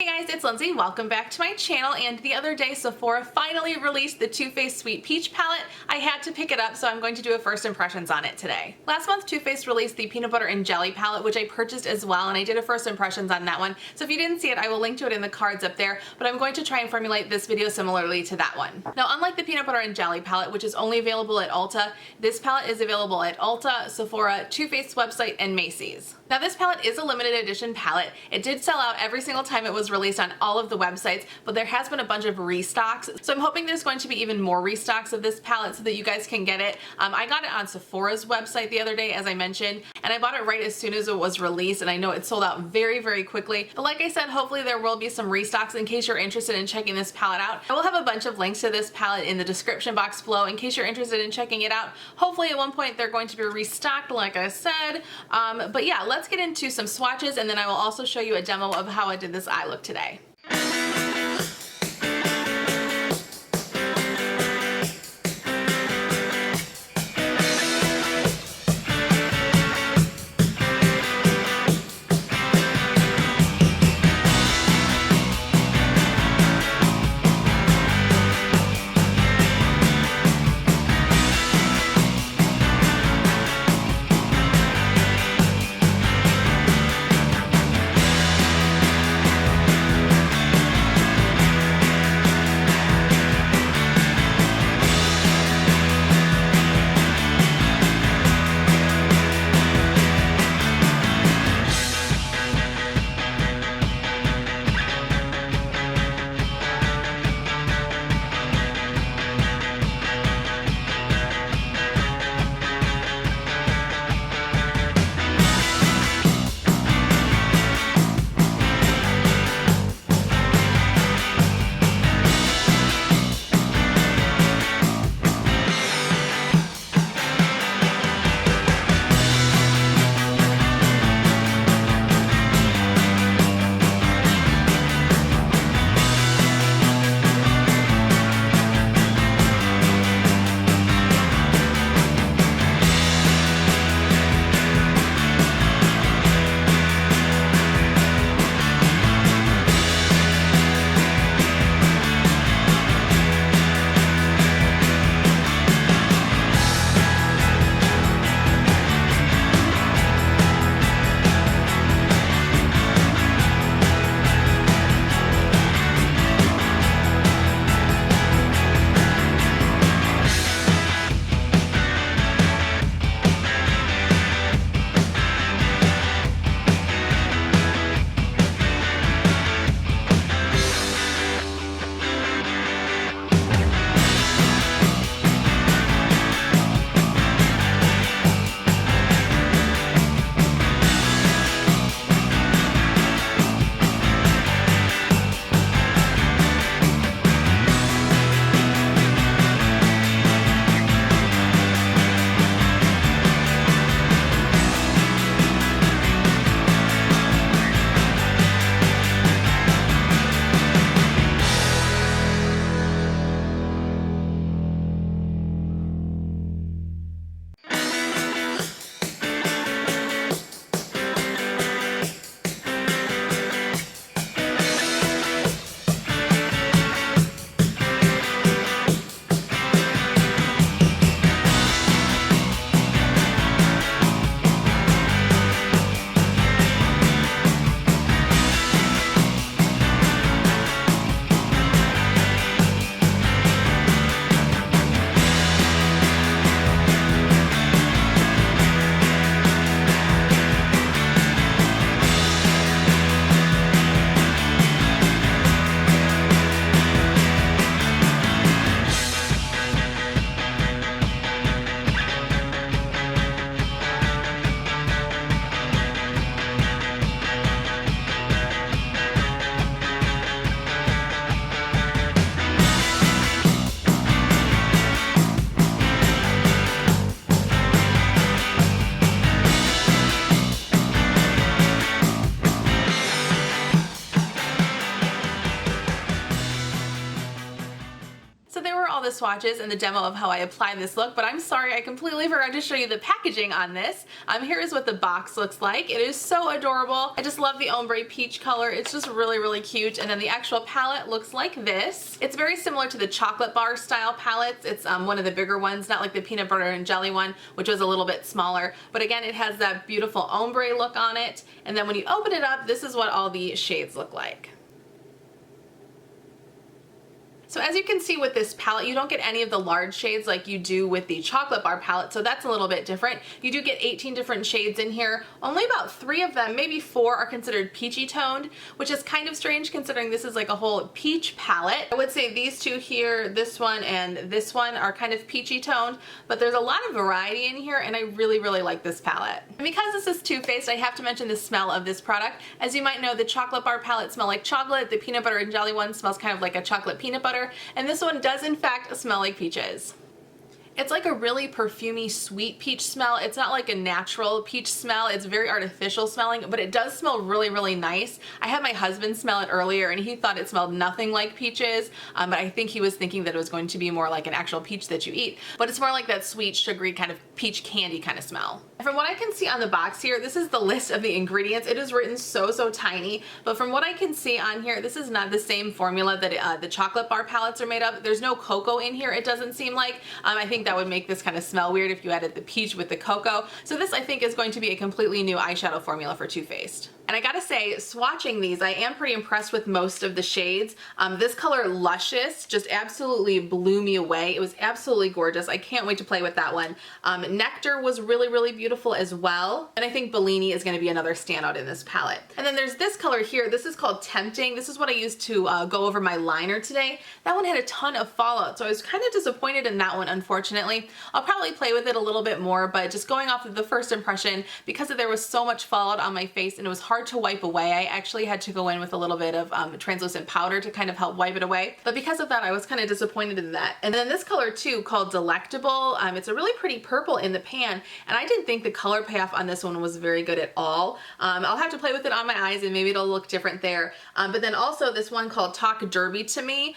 Hey guys, it's Lindsay. Welcome back to my channel. And the other day, Sephora finally released the Too Faced Sweet Peach palette. I had to pick it up, so I'm going to do a first impressions on it today. Last month, Too Faced released the Peanut Butter and Jelly palette, which I purchased as well, and I did a first impressions on that one. So if you didn't see it, I will link to it in the cards up there, but I'm going to try and formulate this video similarly to that one. Now, unlike the Peanut Butter and Jelly palette, which is only available at Ulta, this palette is available at Ulta, Sephora, Too Faced's website, and Macy's. Now, this palette is a limited edition palette. It did sell out every single time it was released on all of the websites, but there has been a bunch of restocks. So I'm hoping there's going to be even more restocks of this palette so that you guys can get it. I got it on Sephora's website the other day, as I mentioned, and I bought it right as soon as it was released, and I know it sold out very, very quickly. But like I said, hopefully there will be some restocks in case you're interested in checking this palette out. I will have a bunch of links to this palette in the description box below in case you're interested in checking it out. Hopefully at one point they're going to be restocked, like I said. But yeah, let's get into some swatches, and then I will also show you a demo of how I did this eye look today. the swatches and the demo of how I apply this look, but I'm sorry, I completely forgot to show you the packaging on this. Here is what the box looks like. It is so adorable. I just love the ombre peach color. It's just really, really cute. And then the actual palette looks like this. It's very similar to the chocolate bar style palettes. It's one of the bigger ones, not like the peanut butter and jelly one, which was a little bit smaller. But again, it has that beautiful ombre look on it. And then when you open it up, this is what all the shades look like. So as you can see with this palette, you don't get any of the large shades like you do with the chocolate bar palette, so that's a little bit different. You do get 18 different shades in here. Only about 3 of them, maybe 4, are considered peachy toned, which is kind of strange considering this is like a whole peach palette. I would say these 2 here, this one and this one, are kind of peachy toned, but there's a lot of variety in here and I really, really like this palette. And because this is Too Faced, I have to mention the smell of this product. As you might know, the chocolate bar palette smells like chocolate, the peanut butter and jelly one smells kind of like a chocolate peanut butter, and this one does in fact smell like peaches. It's like a really perfumey sweet peach smell. It's not like a natural peach smell. It's very artificial smelling, but it does smell really, really nice. I had my husband smell it earlier and he thought it smelled nothing like peaches, but I think he was thinking that it was going to be more like an actual peach that you eat. But it's more like that sweet, sugary kind of peach candy kind of smell. From what I can see on the box here, this is the list of the ingredients. It is written so, so tiny, but from what I can see on here, this is not the same formula that the chocolate bar palettes are made of. There's no cocoa in here, it doesn't seem like. I think that would make this kind of smell weird if you added the peach with the cocoa. So this, I think, is going to be a completely new eyeshadow formula for Too Faced. And I gotta say, swatching these, I am pretty impressed with most of the shades. This color Luscious just absolutely blew me away. It was absolutely gorgeous. I can't wait to play with that one. Nectar was really, really beautiful as well. And I think Bellini is gonna be another standout in this palette. And then there's this color here. This is called Tempting. This is what I used to go over my liner today. That one had a ton of fallout, so I was kind of disappointed in that one, unfortunately. I'll probably play with it a little bit more, but just going off of the first impression, because there was so much fallout on my face and it was hard to wipe away, I actually had to go in with a little bit of translucent powder to kind of help wipe it away. But because of that, I was kind of disappointed in that. And then this color too, called Delectable. It's a really pretty purple in the pan, and I didn't think the color payoff on this one was very good at all. I'll have to play with it on my eyes and maybe it'll look different there. But then also this one called Talk Derby to Me.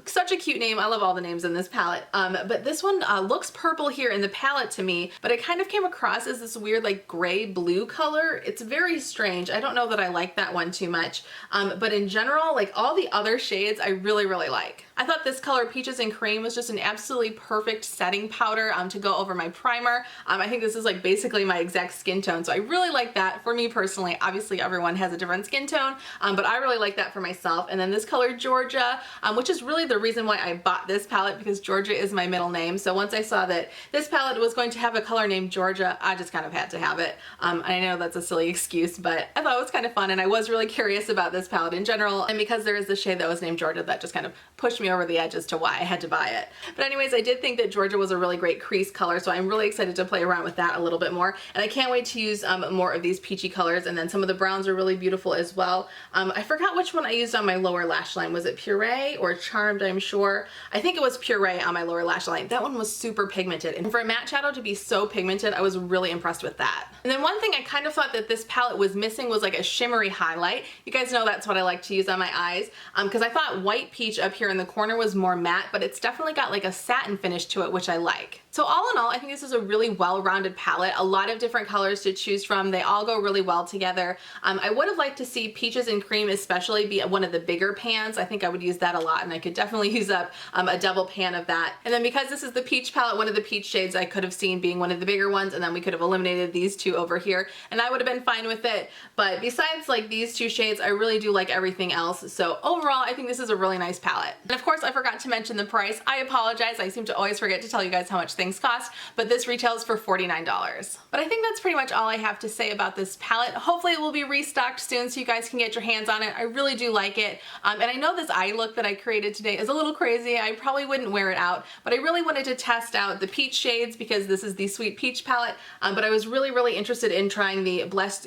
Such a cute name. I love all the names in this palette. But this one looks purple here in the palette to me, but it kind of came across as this weird like gray blue color. It's very strange. I don't know that I like that one too much. But in general, like all the other shades, I really, really like. I thought this color Peaches and Cream was just an absolutely perfect setting powder to go over my primer. I think this is like basically my exact skin tone, so I really like that for me personally. Obviously everyone has a different skin tone, but I really like that for myself. And then this color Georgia, which is really the reason why I bought this palette, because Georgia is my middle name. So once I saw that this palette was going to have a color named Georgia, I just kind of had to have it. I know that's a silly excuse, but I thought it was kind of fun, and I was really curious about this palette in general, and because there is the shade that was named Georgia, that just kind of pushed me over the edge as to why I had to buy it. But anyways, I did think that Georgia was a really great crease color, so I'm really excited to play around with that a little bit more, and I can't wait to use more of these peachy colors. And then some of the browns are really beautiful as well. I forgot which one I used on my lower lash line. Was it Puree or Charmed? I'm sure. I think it was Puree on my lower lash line. That one was super pigmented, and for a matte shadow to be so pigmented, I was really impressed with that. And then one thing I kind of thought that this palette was missing was like a shimmery highlight. You guys know that's what I like to use on my eyes, because I thought White Peach up here in the corner was more matte, but it's definitely got like a satin finish to it, which I like. So all in all, I think this is a really well-rounded palette, a lot of different colors to choose from. They all go really well together. I would have liked to see Peaches and Cream especially be one of the bigger pans. I think I would use that a lot, and I could definitely use up a double pan of that. And then because this is the peach palette, one of the peach shades I could have seen being one of the bigger ones, and then we could have eliminated these two over here, and I would have been fine with it. But besides like these two shades, I really do like everything else. So overall, I think this is a really nice palette. And of course, I forgot to mention the price. I apologize. I seem to always forget to tell you guys how much things cost, but this retails for $49. But I think that's pretty much all I have to say about this palette. Hopefully it will be restocked soon so you guys can get your hands on it. I really do like it. And I know this eye look that I created today is a little crazy. I probably wouldn't wear it out, but I really wanted to test out the peach shades because this is the Sweet Peach palette. But I was really, really interested in trying the Bless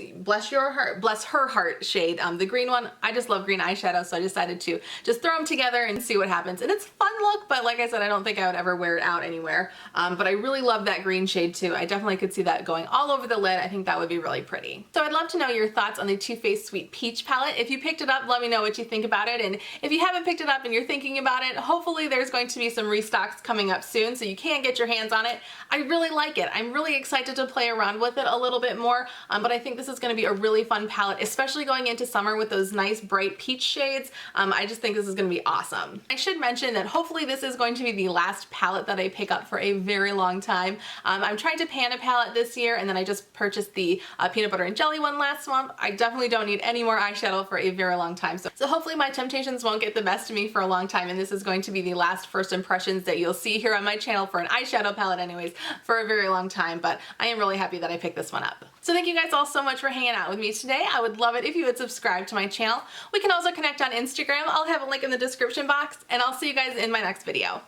Her Heart shade, the green one. I just love green eyeshadow, so I decided to just throw them together and see what what happens. And it's a fun look, but like I said, I don't think I would ever wear it out anywhere. But I really love that green shade too. I definitely could see that going all over the lid. I think that would be really pretty. So I'd love to know your thoughts on the Too Faced Sweet Peach palette. If you picked it up, let me know what you think about it. And if you haven't picked it up and you're thinking about it, hopefully there's going to be some restocks coming up soon so you can get your hands on it. I really like it. I'm really excited to play around with it a little bit more, but I think this is going to be a really fun palette, especially going into summer with those nice bright peach shades. I just think this is going to be awesome. I should mention that hopefully this is going to be the last palette that I pick up for a very long time. I'm trying to pan a palette this year, and then I just purchased the peanut butter and jelly one last month. I definitely don't need any more eyeshadow for a very long time. So hopefully my temptations won't get the best of me for a long time, and this is going to be the last first impressions that you'll see here on my channel for an eyeshadow palette anyways for a very long time, but I am really happy that I picked this one up. So thank you guys all so much for hanging out with me today. I would love it if you would subscribe to my channel. We can also connect on Instagram. I'll have a link in the description box, and I'll see you guys in my next video.